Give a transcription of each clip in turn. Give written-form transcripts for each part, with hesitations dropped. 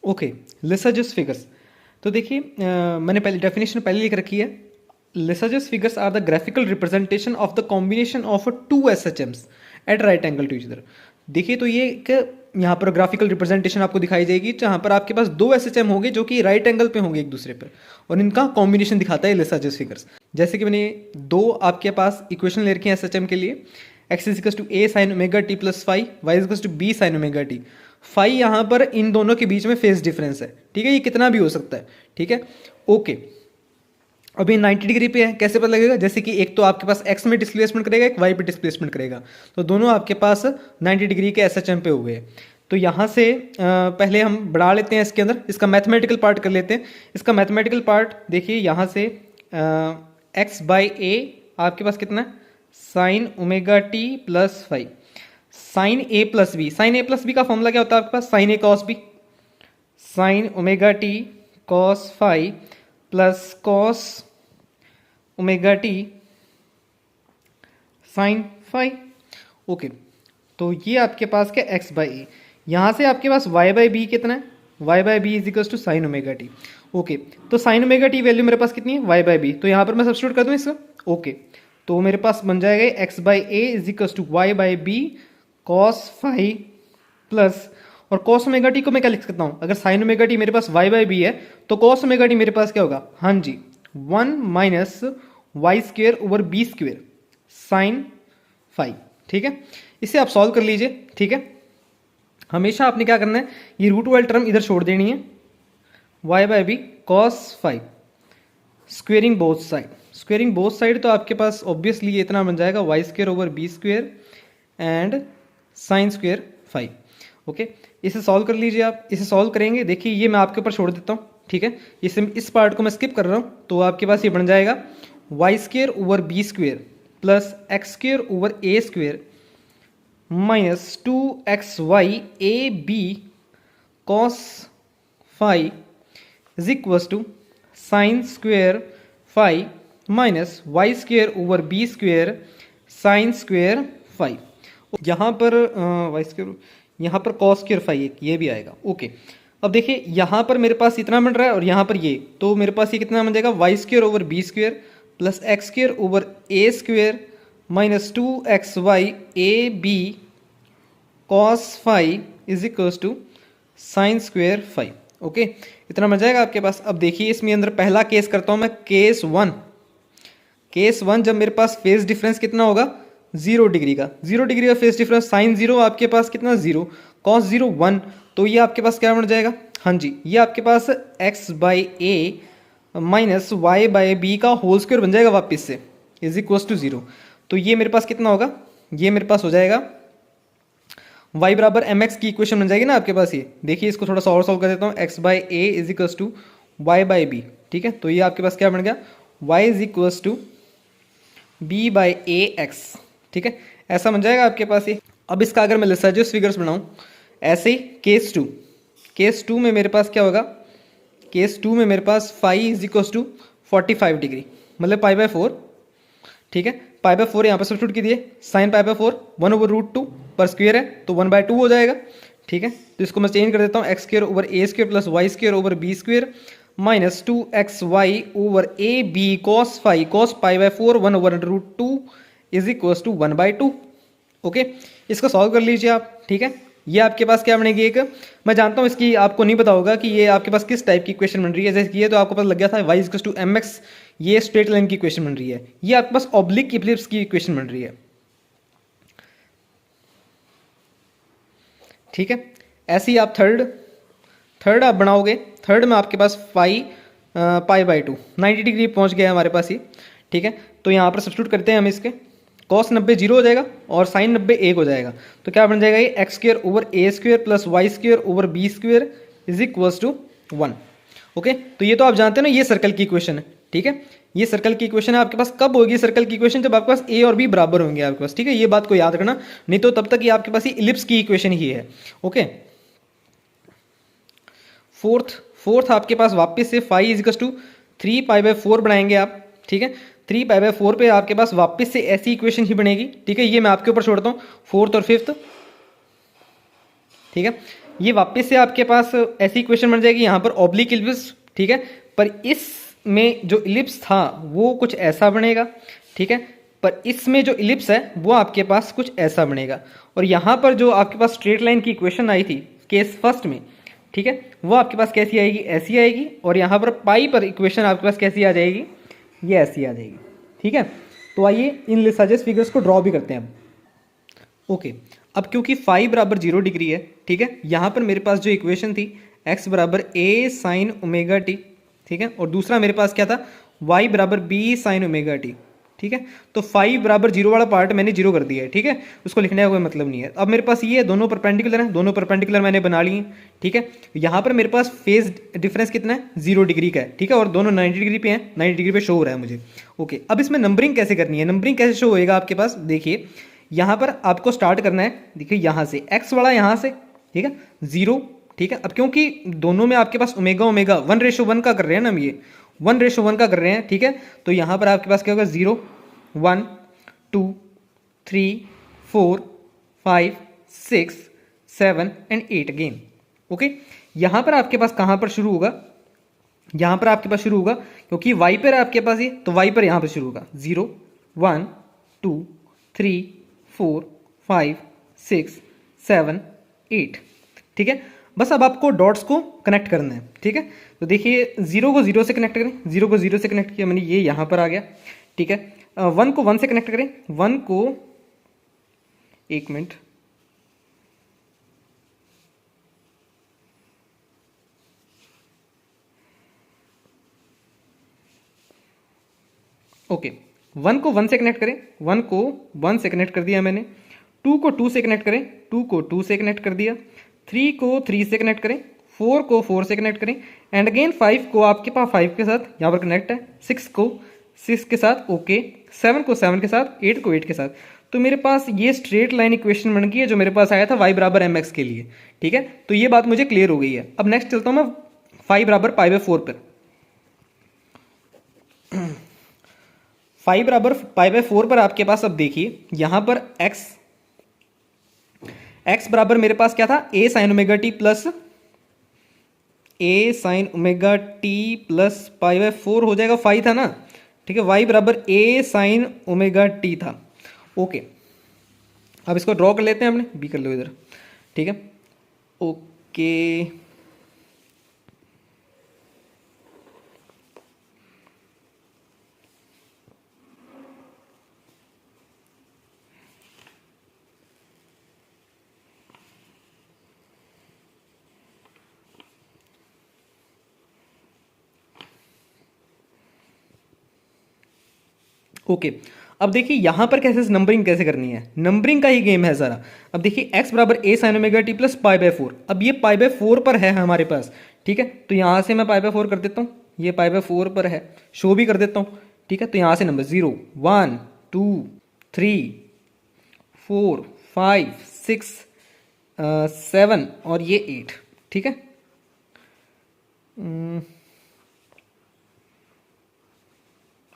Okay, Lissajous figures. तो देखिए मैंने पहले डेफिनेशन पहले लिख रखी है। Lissajous figures are the graphical representation of the combination of two SHMs at right angle to each other. देखिए तो ये एक यहाँ पर ग्राफिकल रिप्रेजेंटेशन आपको दिखाई देगी जहाँ पर आपके पास दो एसएचएम होंगे जो कि राइट एंगल पे होंगे एक दूसरे पर, और इनका कॉम्बिनेशन दिखाता है लिसाजस फिगर्स। जैसे कि मैंने दो आपके पास इक्वेशन ले रखी है एसएचएम के लिए, X is equals to A sine omega T plus five, Y is equals to B sine omega T. Phi यहाँ पर इन दोनों के बीच में फेस डिफरेंस है, ठीक है, ये कितना भी हो सकता है, ठीक है, ओके। अभी 90 डिग्री पे है, कैसे पता लगेगा? जैसे कि एक तो आपके पास x में डिस्प्लेसमेंट करेगा, एक y पे डिस्प्लेसमेंट करेगा, तो दोनों आपके पास 90 डिग्री के SHM पे हुए हैं। तो यहाँ से पहले हम बढ़ा लेते हैं इसके अंदर, इसका मैथमेटिकल पार्ट कर लेते हैं। इसका मैथमेटिकल पार्ट देखिए यहाँ से x बाई ए आपके पास कितना है, sine omega T plus five, sine A plus B. Sine A plus B का फॉर्मूला क्या होता है आपके पास? Sine A cos B, sine omega t cos five plus cos omega t sine five. Okay, तो ये आपके पास क्या, एक्स बाई ए। यहाँ से आपके पास वाई बाई बी कितना है, Y by B is equals to sine omega T. Okay, तो साइन ओमेगा टी वैल्यू मेरे पास कितनी है, वाई बाई बी, तो यहाँ पर मैं सब्स्टिट्यूट कर दूँ इसका। ओके, तो मेरे पास बन जाएगा X by A is equals to Y by B cos five plus, और कॉस ओमेगा टी को मैं क्या लिख सकता हूँ? अगर साइन ओमेगा टी मेरे पास वाई बाई बी है तो कॉस ओमेगा टी मेरे पास क्या होगा? हाँ जी, 1 minus Y square over B square sine five, ठीक है। इसे आप सॉल्व कर लीजिए, ठीक है। हमेशा आपने क्या करना है, ये रूट वाली टर्म इधर छोड़ देनी है, Y by B cos five, squaring both side, squaring both side, तो आपके पास ऑब्वियसली ये इतना बन जाएगा Y square over B square and sine square five. Okay, इसे सॉल्व कर लीजिए आप। इसे सॉल्व करेंगे, देखिए ये मैं आपके ऊपर छोड़ देता हूँ, ठीक है। इस पार्ट को मैं स्किप कर रहा हूँ, तो आपके पास ये बन जाएगा Y square over B square plus X square over A square minus 2xy A B cos five is equals to sine square five minus Y square over B square sine square five. यहाँ पर Y square, यहाँ पर cos square five ये भी आएगा। Okay, अब देखिए यहाँ पर मेरे पास इतना बन रहा है और यहाँ पर ये, तो मेरे पास ये कितना बन जाएगा, Y square over B square plus X square over A square minus 2xy A B cos five is equals to sine square five. Okay, इतना बन जाएगा आपके पास। अब देखिए इसमें अंदर पहला केस करता हूँ मैं, केस वन। केस वन, जब मेरे पास फेस डिफरेंस कितना होगा, 0 डिग्री का, 0 डिग्री का फेस डिफरेंस, साइन 0 आपके पास कितना, 0, कॉस 0 1, तो ये आपके पास क्या बन जाएगा, हाँ जी, ये आपके पास x by A minus Y by B का होल स्क्वायर बन जाएगा वापस से, इज इक्वल्स टू 0। तो ये मेरे पास कितना होगा, ये मेरे पास हो जाएगा y बराबर एम एक्स की इक्वेशन बन जाएगी ना आपके पास। ये देखिए इसको थोड़ा सा और सॉल्व कर देता हूँ, x by A is equals to Y by B, ठीक है। तो ये आपके पास क्या बन गया, y is equals to B by A X, ठीक है, ऐसा बन जाएगा आपके पास ये। अब इसका अगर मैं लिसाजस फिगर्स बनाऊँ ऐसे ही, केस टू, केस टू में मेरे पास क्या होगा, केस टू में मेरे पास phi is equals to 45 degree, मतलब पाई बाय 4, ठीक है, पाई बाय 4 यहाँ पर सब्स्टिट्यूट कीजिए, sine pi by 4 1 over root 2 पर स्क्वेयर है तो 1/2 हो जाएगा, ठीक है। तो इसको मैं चेंज कर देता हूँ, X square over A square plus Y square over B square minus 2xy over A B cos five cos pi by 4 1 over root 2 is equals to 1/2। Okay, इसको सॉल्व कर लीजिए आप, ठीक है। ये आपके पास क्या बनेगी, एक मैं जानता हूँ इसकी आपको नहीं पता होगा कि ये आपके पास किस टाइप की इक्वेशन बन रही है। जैसे कि ये तो आपको पता लग गया था, y equals to M X, ये स्ट्रेट लाइन की इक्वेशन बन रही है। ये आपके पास ऑब्लिक इक्लिप्स की इक्वेशन बन रही है, ठीक है। ऐसे ही आप थर्ड आप बनाओगे, थर्ड में आपके पास पाई बाई 2 90 डिग्री पहुंच गया हमारे पास ये, ठीक है। तो यहाँ पर सब्स्टिट्यूट करते हैं हम इसके, कॉस 90 0 हो जाएगा और साइन 90 1 हो जाएगा, तो क्या बन जाएगा ये X square over A square plus Y square over B square is equals to 1। Okay, तो ये तो आप जानते हैं ना, ये सर्कल की इक्वेशन है, ठीक है। ये सर्कल की इक्वेशन है आपके पास, कब होगी सर्कल की इक्वेशन, जब आपके पास ए और बी बराबर होंगे आपके पास, ठीक है। ये बात को याद रखना, नहीं तो तब तक ये आपके पास ये इलिप्स की इक्वेशन ही है। ओके, फोर्थ आपके पास वापस से five is equals to 3 pi by 4 बनाएंगे आप, ठीक है। 3 पाई बाय 4 पे आपके पास वापस से ऐसी इक्वेशन ही बनेगी, ठीक है। ये मैं आपके ऊपर छोड़ता हूँ, फोर्थ और फिफ्थ, ठीक है। ये वापस से आपके पास ऐसी इक्वेशन बन जाएगी, यहाँ पर ऑब्लिक इलिप्स, ठीक है, पर इसमें जो इलिप्स था वो कुछ ऐसा बनेगा, ठीक है, पर इसमें जो इलिप्स है वो आपके पास कुछ ऐसा बनेगा। और यहाँ पर जो आपके पास स्ट्रेट लाइन की इक्वेशन आई थी केस फर्स्ट में, ठीक है, वो आपके पास कैसी आएगी, ऐसी आएगी। और यहाँ पर पाई पर इक्वेशन आपके पास कैसी आ जाएगी, ये ऐसी आ जाएगी, ठीक है। तो आइए इन लिसाजस फिगर्स को ड्रॉ भी करते हैं अब। ओके, अब क्योंकि फाई बराबर 0 डिग्री है, ठीक है, यहाँ पर मेरे पास जो इक्वेशन थी x बराबर a साइन ओमेगा टी, ठीक है, और दूसरा मेरे पास क्या था y बराबर b साइन ओमेगा टी, ठीक है। तो फाई बराबर 0 वाला पार्ट मैंने 0 कर दिया है, ठीक है, उसको लिखने का कोई मतलब नहीं है। अब मेरे पास ये दोनों परपेंडिकुलर हैं, दोनों परपेंडिकुलर मैंने बना लिए, ठीक है। यहाँ पर मेरे पास फेज डिफरेंस कितना है, 0 डिग्री का है, ठीक है, और दोनों 90 डिग्री पे हैं, 90 डिग्री पे शो हो रहा है मुझे। ओके, अब इसमें नंबरिंग कैसे करनी है, नंबरिंग कैसे शो होएगा आपके पास, देखिए यहाँ पर आपको स्टार्ट करना है, देखिए यहाँ से x वाला यहाँ से, ठीक है, 0, ठीक है। अब क्योंकि दोनों में आपके पास ओमेगा ओमेगा 1:1 का कर रहे हैं ना हम, ये 1:1 का कर रहे हैं, ठीक है। तो यहाँ पर आपके पास क्या होगा, 0 1 2 3 4 5 6 7 एंड 8 अगेन। ओके, यहाँ पर आपके पास कहाँ पर शुरू होगा, यहाँ पर आपके पास शुरू होगा, क्योंकि y पर आपके पास ये, तो y पर यहाँ पर शुरू होगा, 0 1 2 3 4 5 6 7 8, ठीक है। बस अब आपको डॉट्स को कनेक्ट करना है, ठीक है। तो देखिए 0 को 0 से कनेक्ट करें, 0 को 0 से कनेक्ट किया मैंने, ये यहाँ पर आ गया, ठीक है। 1 को 1 से कनेक्ट करें, 1 को, एक मिनट, ओके, 1 को 1 से कनेक्ट करें, 1 को 1 से कनेक्ट कर दिया मैंने, 2 को 2 से कनेक्ट करें, 2 को 2 से कनेक्ट कर दिया, 3 को 3 से कनेक्ट करें, 4 को 4 से कनेक्ट करें, एंड अगेन 5 को आपके पास 5 के साथ यहाँ पर कनेक्ट है, 6 को 6 के साथ, ओके, 7 को 7 के साथ, 8 को 8 के साथ। तो मेरे पास ये स्ट्रेट लाइन इक्वेशन बन गई है जो मेरे पास आया था y बराबर एम एक्स के लिए, ठीक है। तो ये बात मुझे क्लियर हो गई है। अब नेक्स्ट चलता हूँ मैं फाई बराबर पाई/4 पर। फाई बराबर पाई/4 पर आपके पास अब देखिए यहाँ पर x बराबर मेरे पास क्या था, a sine omega T plus a sine omega T plus pi हो जाएगा, फाई था ना, ठीक है। y बराबर a साइन ओमेगा टी था। ओके, अब इसको ड्रॉ कर लेते हैं, हमने b कर लो इधर, ठीक है। ओके, ओके, अब देखिए यहाँ पर कैसे नंबरिंग कैसे करनी है, नंबरिंग का ही गेम है सारा। अब देखिए x बराबर a sine omega T plus pi, अब ये पाई/4 पर है हमारे पास, ठीक है। तो यहाँ से मैं पाई/4 कर देता हूँ, ये पाई/4 पर है, शो भी कर देता हूँ, ठीक है। तो यहाँ से नंबर 0 1 2 3 4 5 6 7 और ये 8, ठीक है।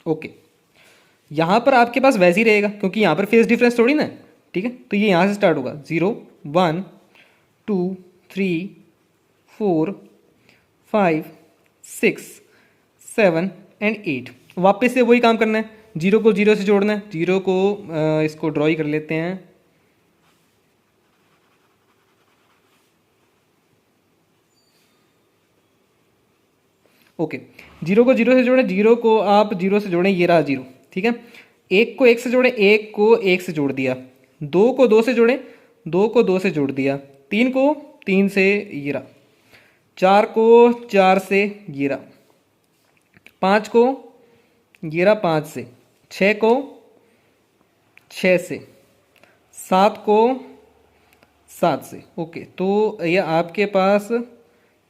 ओके, यहाँ पर आपके पास वैसे ही रहेगा क्योंकि यहाँ पर फेस डिफरेंस थोड़ी ना है, ठीक है। तो ये यहाँ से स्टार्ट होगा, 0 1 2 3 4 5 6 7 एंड 8। वापस से वही काम करना है, 0 को 0 से जोड़ना है, 0 को इसको ड्रॉ ही कर लेते हैं, ओके। 0 को 0 से जोड़ें, 0 को आप 0 से जोड़ें, ये रहा 0, ठीक है। 1 को 1 से जोड़ें, 1 को 1 से जोड़ दिया, 2 को 2 से जोड़ें, 2 को 2 से जोड़ दिया, 3 को 3 से, ये रहा, 4 को 4 से, ये रहा, 5 को, ये रहा 5 से, 6 को 6 से, 7 को 7 से। ओके, तो ये आपके पास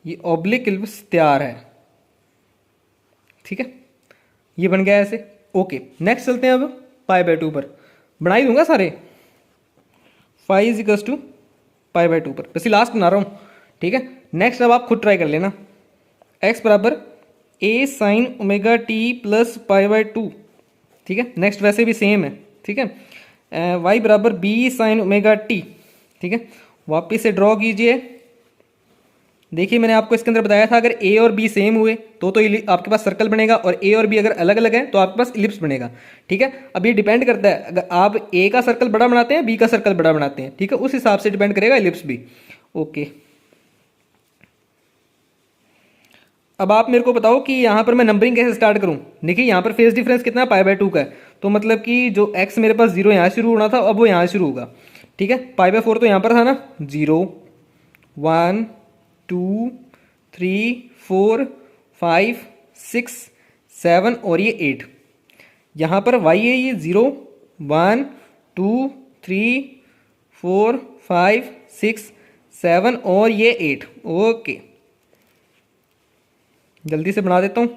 ये ऑब्लिक इलिप्स तैयार है, ठीक है, ये बन गया ऐसे। ओके, नेक्स्ट चलते हैं अब पाई/2 पर, बना ही दूंगा सारे, फाई इज इक्वल्स टू पाई/2 पर, वैसे लास्ट बना रहा हूँ, ठीक है। नेक्स्ट अब आप खुद ट्राई कर लेना, x बराबर a sine omega T plus pi, ठीक है। नेक्स्ट वैसे भी सेम है, ठीक है। y बराबर b साइन ओमेगा टी, ठीक है। वापिस से ड्रॉ कीजिए, देखिए मैंने आपको इसके अंदर बताया था अगर ए और बी सेम हुए तो आपके पास सर्कल बनेगा, और ए और बी अगर अलग अलग है तो आपके पास इलिप्स बनेगा। ठीक है, अब ये डिपेंड करता है अगर आप ए का सर्कल बड़ा बनाते हैं, बी का सर्कल बड़ा बनाते हैं, ठीक है, उस हिसाब से डिपेंड करेगा इलिप्स भी। ओके, अब आप मेरे को बताओ कि यहाँ पर मैं नंबरिंग कैसे स्टार्ट करूँ। देखिए यहाँ पर फेस डिफरेंस कितना है, π/2 का है, तो मतलब कि जो x मेरे पास 0 यहाँ शुरू होना था अब वो यहाँ शुरू होगा। ठीक है, π/4 तो यहाँ पर था ना, 0 1 2 3 4 5 6 7 और ये 8। यहाँ पर y है ये 0 1 2 3 4 5 6 7 और ये 8। ओके, जल्दी से बना देता हूँ।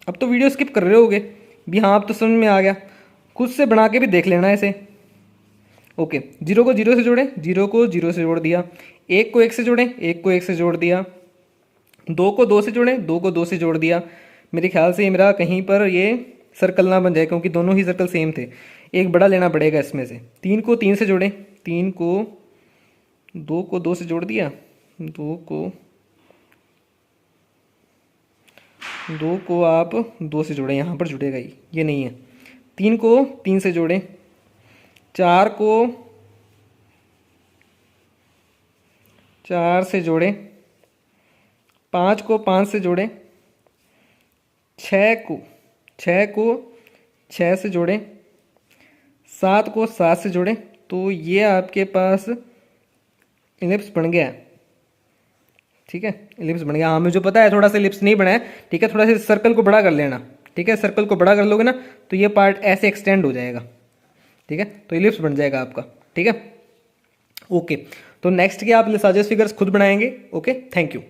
अब तो वीडियो स्किप कर रहे होगे भी, हाँ अब तो समझ में आ गया, खुद से बना के भी देख लेना ऐसे। ओके, 0 को 0 से जोड़ें, 0 को 0 से जोड़ दिया, 1 को 1 से जोड़ें, 1 को 1 से जोड़ दिया, 2 को 2 से जोड़ें, 2 को 2 से जोड़ दिया। मेरे ख्याल से मेरा कहीं पर ये सर्कल ना बन जाए क्योंकि दोनों ही सर्कल सेम थे, एक बड़ा लेना पड़ेगा इसमें से। 3 को 3 से जोड़ें, 3 को 2 से जोड़ दिया, 2 को आप 2 से जोड़ें, यहाँ पर जुड़ेगा ही, ये नहीं है। 3 को 3 से जोड़ें, 4 को 4 से जोड़ें, 5 को 5 से जोड़ें, 6 को 6 से जोड़ें, 7 को 7 से जोड़ें। तो ये आपके पास इलिप्स बन गया है। ठीक है, इलिप्स बन गया। हाँ मुझे पता है थोड़ा सा इलिप्स नहीं बना है, ठीक है, थोड़ा सा सर्कल को बड़ा कर लेना। ठीक है, सर्कल को बड़ा कर लोगे ना तो ये पार्ट ऐसे एक्सटेंड हो जाएगा। ठीक है, तो इलिप्स बन जाएगा आपका। ठीक है, ओके, तो नेक्स्ट के आप लेसाजस फिगर्स खुद बनाएंगे। Okay, thank you.